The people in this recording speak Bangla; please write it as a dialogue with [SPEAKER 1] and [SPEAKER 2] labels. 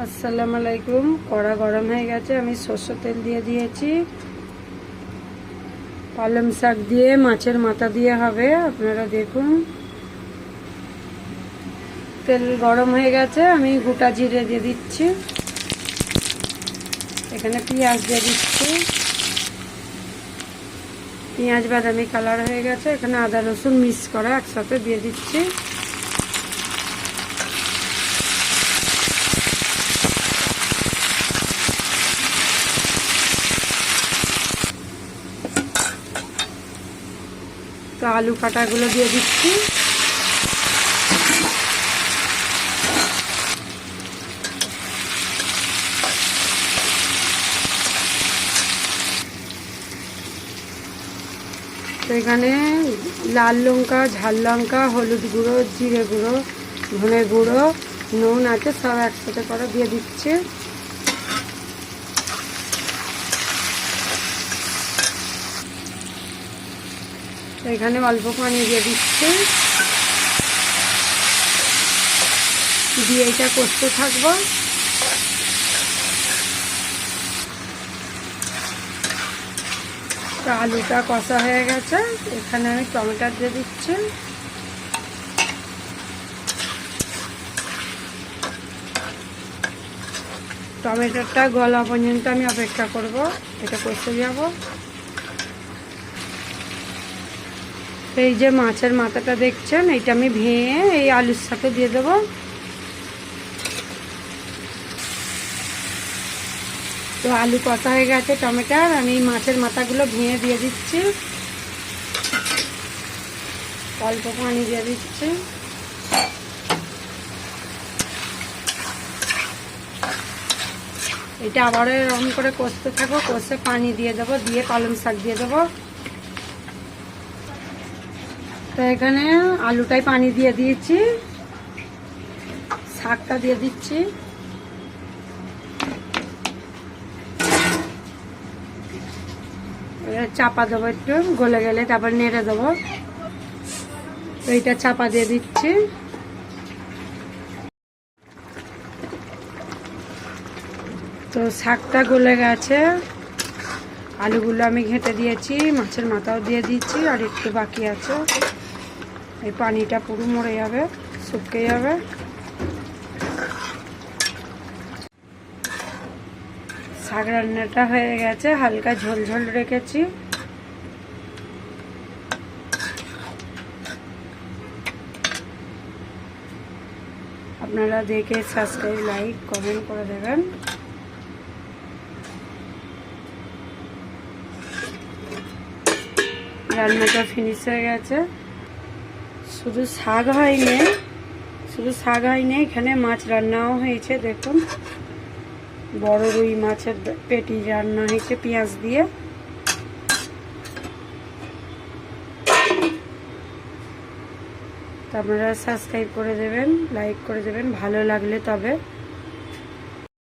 [SPEAKER 1] আসসালামু আলাইকুম। কড়া গরম হয়ে গেছে, আমি সরষের তেল দিয়ে দিয়েছি। পালং শাক দিয়ে মাছের মাথা দিয়ে হবে, আপনারা দেখুন। তেল গরম হয়ে গেছে, আমি গোটা জিরে দিয়ে দিচ্ছি। এখানে পেঁয়াজ দিয়ে দিচ্ছি। পেঁয়াজ বাদামি কালার হয়ে গেছে, এখানে আদা রসুন মিক্স করা একসাথে দিয়ে দিচ্ছি। তো আলু কাটাগুলো দিয়ে দিচ্ছি। তো এখানে লাল লঙ্কা, ঝাল লঙ্কা, হলুদ গুঁড়ো, জিরে গুঁড়ো, ধনে গুঁড়ো, নুন আছে, সব একসাথে করে দিয়ে দিচ্ছি। তো এখানে অল্প পানি দিয়ে দিচ্ছি, দিয়ে এটা কষতে থাকবো। তো আলুটা কষা হয়ে গেছে, এখানে আমি টমেটো দিয়ে দিচ্ছি। টমেটোটা গলা পর্যন্ত আমি অপেক্ষা করব, এটা কষতে যাব। এই যে মাছের মাথাটা দেখছেন, এইটা আমি ভেঙে এই আলুর সাথে দিয়ে দেবো। তো আলু কষা হয়ে গেছে, টমেটোর আমি মাছের মাথাগুলো ভেঙে দিয়ে দিচ্ছি। অল্প পানি দিয়ে দিচ্ছি। এটা আবারও এরকম করে কষতে থাকবো, কষে পানি দিয়ে দেবো, দিয়ে পালং শাক দিয়ে দেবো। তো এখানে আলুটাই পানি দিয়ে দিয়েছি, শাকটা দিয়ে দিচ্ছি। চাপা দেবো, একটু গলে গেলে তারপর নেড়ে দেবো। তো এইটা চাপা দিয়ে দিচ্ছি। তো শাকটা গলে গেছে, আলুগুলো আমি ঘেঁটে দিয়েছি, মাছের মাথাও দিয়ে দিচ্ছি, আর একটু বাকি আছে। এই পানিটা পুরো মরে যাবে, শুকিয়ে যাবে। শাক রান্নাটা হয়ে গেছে, হালকা ঝোল ঝোল রেখেছি। আপনারা দেখে সাবস্ক্রাইব, লাইক, কমেন্ট করে দেবেন। রান্নাটা ফিনিশ হয়ে গেছে। শুধু শাক হয়নি, এখানে মাছ রান্নাও হয়েছে। দেখুন, বড় রুই মাছের পেটি রান্না হয়েছে পেঁয়াজ দিয়ে। তো আপনারা সাবস্ক্রাইব করে দেবেন, লাইক করে দেবেন, ভালো লাগলে তবে।